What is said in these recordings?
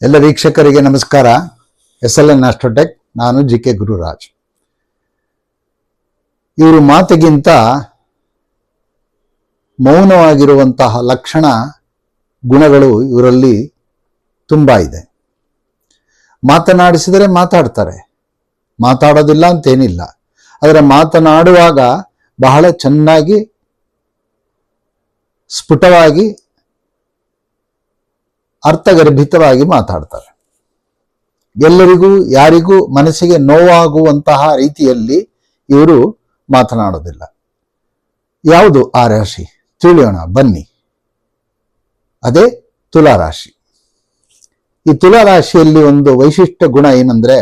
ಎಲ್ಲ ವೀಕ್ಷಕರಿಗೆ ನಮಸ್ಕಾರ. SLN ಆಸ್ಟ್ರೋಟೆಕ್, ನಾನು JK ಗುರುರಾಜ್. ಇವರು ಮಾತಿಗಿಂತ ಮೌನವಾಗಿರುವಂತಹ ಲಕ್ಷಣ ಗುಣಗಳು ಇವರಲ್ಲಿ ತುಂಬ ಇದೆ. ಮಾತನಾಡಿಸಿದರೆ ಮಾತಾಡ್ತಾರೆ, ಮಾತಾಡೋದಿಲ್ಲ ಅಂತೇನಿಲ್ಲ. ಆದರೆ ಮಾತನಾಡುವಾಗ ಬಹಳ ಚೆನ್ನಾಗಿ ಸ್ಫುಟವಾಗಿ ಅರ್ಥಗರ್ಭಿತವಾಗಿ ಮಾತಾಡ್ತಾರೆ. ಎಲ್ಲರಿಗೂ ಯಾರಿಗೂ ಮನಸ್ಸಿಗೆ ನೋವಾಗುವಂತಹ ರೀತಿಯಲ್ಲಿ ಇವರು ಮಾತನಾಡೋದಿಲ್ಲ. ಯಾವುದು ಆ ರಾಶಿ ತಿಳಿಯೋಣ ಬನ್ನಿ. ಅದೇ ತುಲಾರಾಶಿ. ಈ ತುಲಾರಾಶಿಯಲ್ಲಿ ಒಂದು ವೈಶಿಷ್ಟ್ಯ ಗುಣ ಏನಂದ್ರೆ,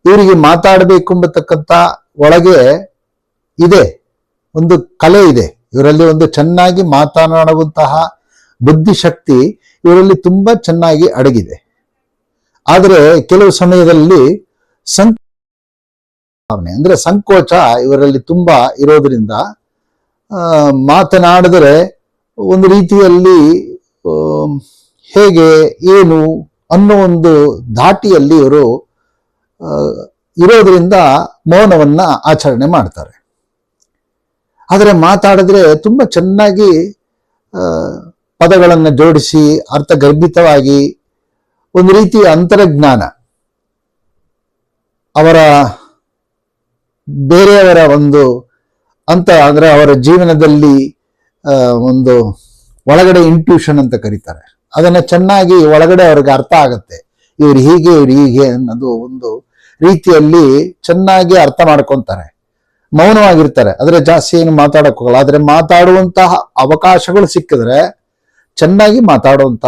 ಇವರಿಗೆ ಮಾತಾಡಬೇಕು ಎಂಬತಕ್ಕಂಥ ಒಳಗೆ ಇದೆ, ಒಂದು ಕಲೆ ಇದೆ ಇವರಲ್ಲಿ. ಒಂದು ಚೆನ್ನಾಗಿ ಮಾತನಾಡುವಂತಹ ಬುದ್ಧಿಶಕ್ತಿ ಇವರಲ್ಲಿ ತುಂಬಾ ಚೆನ್ನಾಗಿ ಅಡಗಿದೆ. ಆದರೆ ಕೆಲವು ಸಮಯದಲ್ಲಿ ಸಂಕೋಚ ಇವರಲ್ಲಿ ತುಂಬಾ ಇರೋದ್ರಿಂದ ಮಾತನಾಡಿದರೆ ಒಂದು ರೀತಿಯಲ್ಲಿ ಹೇಗೆ ಏನು ಅನ್ನೋ ಒಂದು ಧಾಟಿಯಲ್ಲಿ ಇವರು ಇರೋದ್ರಿಂದ ಮೌನವನ್ನ ಆಚರಣೆ ಮಾಡ್ತಾರೆ. ಆದರೆ ಮಾತಾಡಿದ್ರೆ ತುಂಬಾ ಚೆನ್ನಾಗಿ ಪದಗಳನ್ನು ಜೋಡಿಸಿ ಅರ್ಥಗರ್ಭಿತವಾಗಿ ಒಂದು ರೀತಿಯ ಅಂತರಜ್ಞಾನ, ಅವರ ಬೇರೆಯವರ ಒಂದು ಅಂದ್ರೆ ಅವರ ಜೀವನದಲ್ಲಿ ಒಂದು ಒಳಗಡೆ ಇಂಟ್ಯೂಷನ್ ಅಂತ ಕರೀತಾರೆ, ಅದನ್ನ ಚೆನ್ನಾಗಿ ಒಳಗಡೆ ಅವ್ರಿಗೆ ಅರ್ಥ ಆಗತ್ತೆ. ಇವ್ರು ಹೀಗೆ ಅನ್ನೋದು ಒಂದು ರೀತಿಯಲ್ಲಿ ಚೆನ್ನಾಗಿ ಅರ್ಥ ಮಾಡ್ಕೊಂತಾರೆ. ಮೌನವಾಗಿರ್ತಾರೆ, ಆದರೆ ಜಾಸ್ತಿ ಏನು ಮಾತಾಡಕ್ ಹೋಗಲ್ಲ. ಆದ್ರೆ ಮಾತಾಡುವಂತಹ ಅವಕಾಶಗಳು ಸಿಕ್ಕಿದ್ರೆ ಚೆನ್ನಾಗಿ ಮಾತಾಡುವಂತ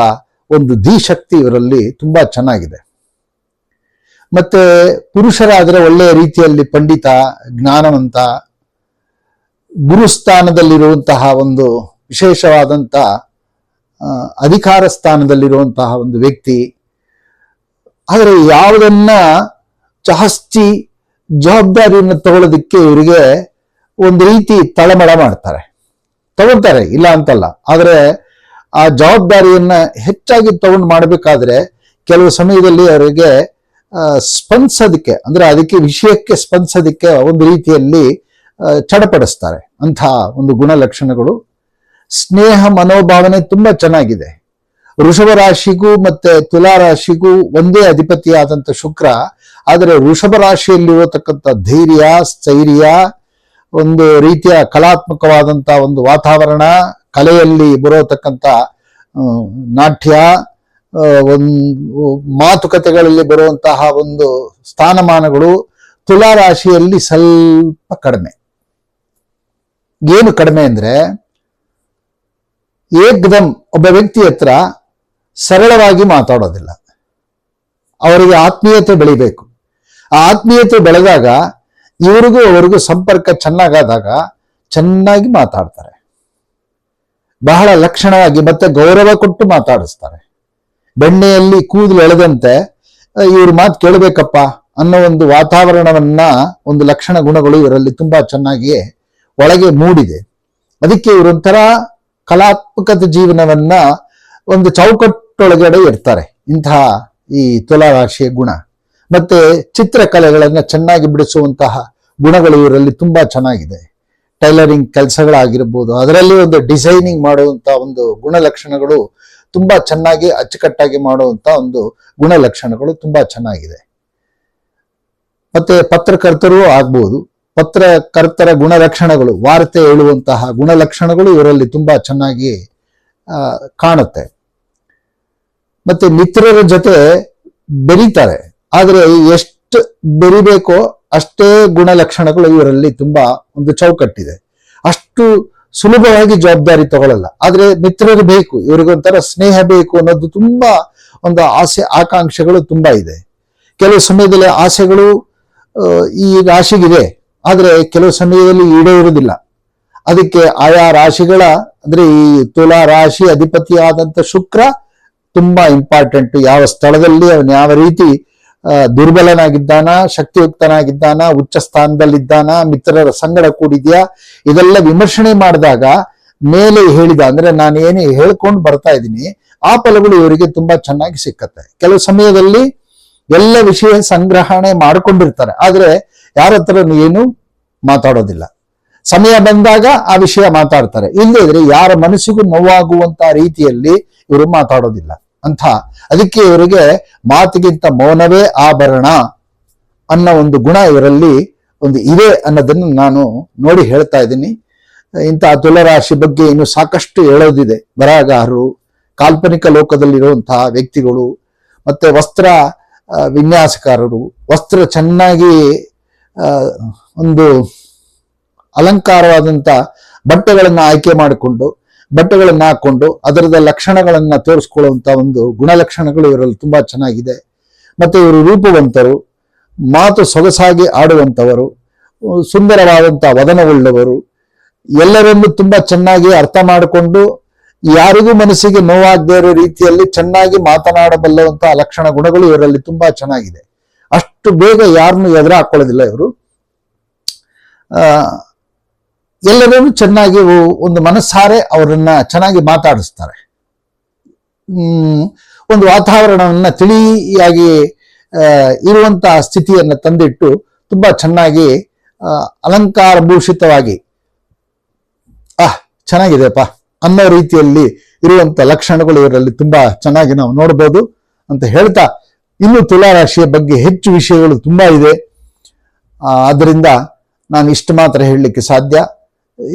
ಒಂದು ಧೀಶಕ್ತಿ ಇವರಲ್ಲಿ ತುಂಬಾ ಚೆನ್ನಾಗಿದೆ. ಮತ್ತೆ ಪುರುಷರಾದ್ರೆ ಒಳ್ಳೆಯ ರೀತಿಯಲ್ಲಿ ಪಂಡಿತ, ಜ್ಞಾನವಂತ, ಗುರುಸ್ಥಾನದಲ್ಲಿರುವಂತಹ ಒಂದು ವಿಶೇಷವಾದಂತ ಅಧಿಕಾರ ಸ್ಥಾನದಲ್ಲಿರುವಂತಹ ಒಂದು ವ್ಯಕ್ತಿ. ಆದರೆ ಯಾವುದನ್ನ ಜಾಸ್ತಿ ಜವಾಬ್ದಾರಿಯನ್ನು ತಗೊಳ್ಳೋದಕ್ಕೆ ಇವರಿಗೆ ಒಂದು ರೀತಿ ತಳಮಳ ಮಾಡ್ತಾರೆ. ತಗೊಳ್ತಾರೆ, ಇಲ್ಲ ಅಂತಲ್ಲ. ಆದರೆ ಆ ಜವಾಬ್ದಾರಿಯನ್ನ ಹೆಚ್ಚಾಗಿ ತಗೊಂಡು ಮಾಡಬೇಕಾದ್ರೆ ಕೆಲವು ಸಮಯದಲ್ಲಿ ಅವರಿಗೆ ಸ್ಪಂದಿಸೋದಕ್ಕೆ, ಅಂದ್ರೆ ಅದಕ್ಕೆ ವಿಷಯಕ್ಕೆ ಸ್ಪಂದಿಸೋದಕ್ಕೆ ಒಂದು ರೀತಿಯಲ್ಲಿ ಚಡಪಡಿಸ್ತಾರೆ. ಅಂಥ ಒಂದು ಗುಣಲಕ್ಷಣಗಳು. ಸ್ನೇಹ ಮನೋಭಾವನೆ ತುಂಬಾ ಚೆನ್ನಾಗಿದೆ. ವೃಷಭ ರಾಶಿಗೂ ಮತ್ತೆ ತುಲಾ ರಾಶಿಗೂ ಒಂದೇ ಅಧಿಪತಿಯಾದಂಥ ಶುಕ್ರ. ಆದರೆ ವೃಷಭ ರಾಶಿಯಲ್ಲಿರತಕ್ಕಂಥ ಧೈರ್ಯ, ಸ್ಥೈರ್ಯ, ಒಂದು ರೀತಿಯ ಕಲಾತ್ಮಕವಾದಂಥ ಒಂದು ವಾತಾವರಣ, ಕಲೆಯಲ್ಲಿ ಬರೋತಕ್ಕಂಥ ನಾಟ್ಯ, ಒಂದು ಮಾತುಕತೆಗಳಲ್ಲಿ ಬರುವಂತಹ ಒಂದು ಸ್ಥಾನಮಾನಗಳು ತುಲಾ ರಾಶಿಯಲ್ಲಿ ಸ್ವಲ್ಪ ಕಡಿಮೆ. ಏನು ಕಡಿಮೆ ಅಂದ್ರೆ, ಏಕದಮ್ ಒಬ್ಬ ವ್ಯಕ್ತಿ ಹತ್ರ ಸರಳವಾಗಿ ಮಾತಾಡೋದಿಲ್ಲ. ಅವರಿಗೆ ಆತ್ಮೀಯತೆ ಬೆಳಿಬೇಕು. ಆ ಆತ್ಮೀಯತೆ ಬೆಳೆದಾಗ ಇವರಿಗೂ ಅವರಿಗೂ ಸಂಪರ್ಕ ಚೆನ್ನಾಗಾದಾಗ ಚೆನ್ನಾಗಿ ಮಾತಾಡ್ತಾರೆ. ಬಹಳ ಲಕ್ಷಣವಾಗಿ ಮತ್ತೆ ಗೌರವ ಕೊಟ್ಟು ಮಾತಾಡಿಸ್ತಾರೆ. ಬೆಣ್ಣೆಯಲ್ಲಿ ಕೂದಲು ಎಳೆದಂತೆ ಇವ್ರ ಮಾತು ಕೇಳಬೇಕಪ್ಪ ಅನ್ನೋ ಒಂದು ವಾತಾವರಣವನ್ನ, ಒಂದು ಲಕ್ಷಣ ಗುಣಗಳು ಇವರಲ್ಲಿ ತುಂಬಾ ಚೆನ್ನಾಗಿ ಒಳಗೆ ಮೂಡಿದೆ. ಅದಕ್ಕೆ ಇವರೊಂಥರ ಕಲಾತ್ಮಕತೆ ಜೀವನವನ್ನ ಒಂದು ಚೌಕಟ್ಟೊಳಗಡೆ ಇರ್ತಾರೆ ಇಂತಹ ಈ ತುಲಾ ರಾಶಿಯ ಗುಣ. ಮತ್ತೆ ಚಿತ್ರಕಲೆಗಳನ್ನ ಚೆನ್ನಾಗಿ ಬಿಡಿಸುವಂತಹ ಗುಣಗಳು ಇವರಲ್ಲಿ ತುಂಬಾ ಚೆನ್ನಾಗಿದೆ. ಟೈಲರಿಂಗ್ ಕೆಲಸಗಳಾಗಿರ್ಬೋದು, ಅದರಲ್ಲಿ ಒಂದು ಡಿಸೈನಿಂಗ್ ಮಾಡುವಂತ ಒಂದು ಗುಣಲಕ್ಷಣಗಳು ತುಂಬಾ ಚೆನ್ನಾಗಿ ಅಚ್ಚುಕಟ್ಟಾಗಿ ಮಾಡುವಂತ ಒಂದು ಗುಣಲಕ್ಷಣಗಳು ತುಂಬಾ ಚೆನ್ನಾಗಿದೆ. ಮತ್ತೆ ಪತ್ರಕರ್ತರು ಆಗ್ಬೋದು. ಪತ್ರಕರ್ತರ ಗುಣಲಕ್ಷಣಗಳು, ವಾರ್ತೆ ಹೇಳುವಂತಹ ಗುಣಲಕ್ಷಣಗಳು ಇವರಲ್ಲಿ ತುಂಬಾ ಚೆನ್ನಾಗಿ ಕಾಣುತ್ತೆ. ಮತ್ತೆ ಮಿತ್ರರ ಜೊತೆ ಬೆರೀತಾರೆ, ಆದರೆ ಎಷ್ಟು ಬೆರಿಬೇಕೋ ಅಷ್ಟೇ ಗುಣಲಕ್ಷಣಗಳು ಇವರಲ್ಲಿ ತುಂಬಾ ಒಂದು ಚೌಕಟ್ಟಿದೆ. ಅಷ್ಟು ಸುಲಭವಾಗಿ ಜವಾಬ್ದಾರಿ ತಗೊಳ್ಳಲ್ಲ. ಆದ್ರೆ ಮಿತ್ರರು ಬೇಕು, ಇವರಿಗೊಂಥರ ಸ್ನೇಹ ಬೇಕು ಅನ್ನೋದು ತುಂಬಾ ಒಂದು ಆಸೆ ಆಕಾಂಕ್ಷೆಗಳು ತುಂಬಾ ಇದೆ. ಕೆಲವು ಸಮಯದಲ್ಲಿ ಆಸೆಗಳು ಈ ರಾಶಿಗಿದೆ, ಆದ್ರೆ ಕೆಲವು ಸಮಯದಲ್ಲಿ ಈಡೇರುವುದಿಲ್ಲ. ಅದಕ್ಕೆ ಆಯಾ ರಾಶಿಗಳ, ಅಂದ್ರೆ ಈ ತುಲಾ ರಾಶಿ ಅಧಿಪತಿಯಾದಂಥ ಶುಕ್ರ ತುಂಬಾ ಇಂಪಾರ್ಟೆಂಟ್. ಯಾವ ಸ್ಥಳದಲ್ಲಿ ಅವನು ಯಾವ ರೀತಿ ದುರ್ಬಲನಾಗಿದ್ದಾನ, ಶಕ್ತಿಯುಕ್ತನಾಗಿದ್ದಾನ, ಉಚ್ಚ ಸ್ಥಾನದಲ್ಲಿದ್ದಾನ, ಮಿತ್ರರ ಸಂಗಡ ಕೂಡಿದ್ಯಾ, ಇದೆಲ್ಲ ವಿಮರ್ಶನೆ ಮಾಡಿದಾಗ ಮೇಲೆ ಹೇಳಿದ ಅಂದ್ರೆ ನಾನು ಏನು ಹೇಳ್ಕೊಂಡು ಬರ್ತಾ ಇದ್ದೀನಿ ಆ ಫಲಗಳು ಇವರಿಗೆ ತುಂಬಾ ಚೆನ್ನಾಗಿ ಸಿಕ್ಕತ್ತೆ. ಕೆಲವು ಸಮಯದಲ್ಲಿ ಎಲ್ಲ ವಿಷಯ ಸಂಗ್ರಹಣೆ ಮಾಡಿಕೊಂಡಿರ್ತಾರೆ, ಆದ್ರೆ ಯಾರ ಹತ್ರ ಏನು ಮಾತಾಡೋದಿಲ್ಲ. ಸಮಯ ಬಂದಾಗ ಆ ವಿಷಯ ಮಾತಾಡ್ತಾರೆ, ಇಲ್ಲದಿದ್ರೆ ಯಾರ ಮನಸ್ಸಿಗೂ ನೋವಾಗುವಂತ ರೀತಿಯಲ್ಲಿ ಇವರು ಮಾತಾಡೋದಿಲ್ಲ ಅಂತ. ಅದಕ್ಕೆ ಇವರಿಗೆ ಮಾತಿಗಿಂತ ಮೌನವೇ ಆಭರಣ ಅನ್ನೋ ಒಂದು ಗುಣ ಇವರಲ್ಲಿ ಒಂದು ಇದೆ ಅನ್ನೋದನ್ನು ನಾನು ನೋಡಿ ಹೇಳ್ತಾ ಇದ್ದೀನಿ. ಇಂತಹ ತುಲಾರಾಶಿ ಬಗ್ಗೆ ಇನ್ನು ಸಾಕಷ್ಟು ಹೇಳೋದಿದೆ. ಬರಹಗಾರರು, ಕಾಲ್ಪನಿಕ ಲೋಕದಲ್ಲಿರುವಂತಹ ವ್ಯಕ್ತಿಗಳು, ಮತ್ತೆ ವಸ್ತ್ರ ವಿನ್ಯಾಸಕಾರರು, ವಸ್ತ್ರ ಚೆನ್ನಾಗಿ ಒಂದು ಅಲಂಕಾರವಾದಂಥ ಬಟ್ಟೆಗಳನ್ನು ಆಯ್ಕೆ ಮಾಡಿಕೊಂಡು ಬಟ್ಟೆಗಳನ್ನು ಹಾಕೊಂಡು ಅದರದ ಲಕ್ಷಣಗಳನ್ನ ತೋರಿಸ್ಕೊಳ್ಳುವಂತ ಒಂದು ಗುಣಲಕ್ಷಣಗಳು ಇವರಲ್ಲಿ ತುಂಬಾ ಚೆನ್ನಾಗಿದೆ. ಮತ್ತೆ ಇವರು ರೂಪವಂತರು, ಮಾತು ಸೊಗಸಾಗಿ ಆಡುವಂಥವರು, ಸುಂದರವಾದಂಥ ವದನವುಳ್ಳವರು, ಎಲ್ಲರನ್ನೂ ತುಂಬಾ ಚೆನ್ನಾಗಿ ಅರ್ಥ ಮಾಡಿಕೊಂಡು ಯಾರಿಗೂ ಮನಸ್ಸಿಗೆ ನೋವಾಗದೇ ಇರೋ ರೀತಿಯಲ್ಲಿ ಚೆನ್ನಾಗಿ ಮಾತನಾಡಬಲ್ಲವಂತಹ ಲಕ್ಷಣ ಗುಣಗಳು ಇವರಲ್ಲಿ ತುಂಬಾ ಚೆನ್ನಾಗಿದೆ. ಅಷ್ಟು ಬೇಗ ಯಾರನ್ನು ಎದುರು ಹಾಕೊಳ್ಳೋದಿಲ್ಲ ಇವರು. ಎಲ್ಲರನ್ನೂ ಚೆನ್ನಾಗಿ ಒಂದು ಮನಸ್ಸಾರೆ ಅವರನ್ನ ಚೆನ್ನಾಗಿ ಮಾತಾಡಿಸ್ತಾರೆ. ಒಂದು ವಾತಾವರಣವನ್ನ ತಿಳಿಯಾಗಿ ಇರುವಂತಹ ಸ್ಥಿತಿಯನ್ನ ತಂದಿಟ್ಟು ತುಂಬಾ ಚೆನ್ನಾಗಿ ಅಲಂಕಾರ ಭೂಷಿತವಾಗಿ ಚೆನ್ನಾಗಿದೆಪ್ಪ ಅನ್ನೋ ರೀತಿಯಲ್ಲಿ ಇರುವಂತ ಲಕ್ಷಣಗಳು ಇವರಲ್ಲಿ ತುಂಬಾ ಚೆನ್ನಾಗಿ ನಾವು ನೋಡ್ಬೋದು ಅಂತ ಹೇಳ್ತಾ, ಇನ್ನು ತುಲಾರಾಶಿಯ ಬಗ್ಗೆ ಹೆಚ್ಚು ವಿಷಯಗಳು ತುಂಬಾ ಇದೆ. ಆದ್ರಿಂದ ನಾನು ಇಷ್ಟು ಮಾತ್ರ ಹೇಳಲಿಕ್ಕೆ ಸಾಧ್ಯ.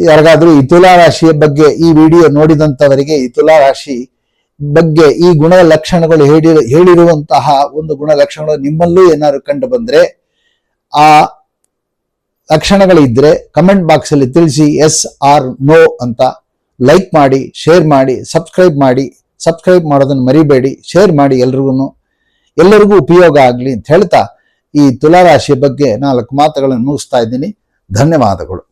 ಯಾರಿಗಾದ್ರೂ ಈ ತುಲಾರಾಶಿಯ ಬಗ್ಗೆ ಈ ವಿಡಿಯೋ ನೋಡಿದಂಥವರಿಗೆ ಈ ತುಲಾರಾಶಿ ಬಗ್ಗೆ ಈ ಗುಣ ಲಕ್ಷಣಗಳು ಹೇಳಿರುವಂತಹ ಒಂದು ಗುಣಲಕ್ಷಣಗಳು ನಿಮ್ಮಲ್ಲೂ ಏನಾದ್ರು ಕಂಡು ಬಂದ್ರೆ, ಆ ಲಕ್ಷಣಗಳಿದ್ರೆ ಕಮೆಂಟ್ ಬಾಕ್ಸ್ ಅಲ್ಲಿ ತಿಳಿಸಿ, ಎಸ್ ಆರ್ ನೋ ಅಂತ. ಲೈಕ್ ಮಾಡಿ, ಶೇರ್ ಮಾಡಿ, ಸಬ್ಸ್ಕ್ರೈಬ್ ಮಾಡೋದನ್ನು ಮರಿಬೇಡಿ. ಶೇರ್ ಮಾಡಿ, ಎಲ್ಲರಿಗೂ ಉಪಯೋಗ ಆಗಲಿ ಅಂತ ಹೇಳ್ತಾ ಈ ತುಲಾರಾಶಿಯ ಬಗ್ಗೆ 4 ಮಾತುಗಳನ್ನು ಮುಗಿಸ್ತಾ ಇದ್ದೀನಿ. ಧನ್ಯವಾದಗಳು.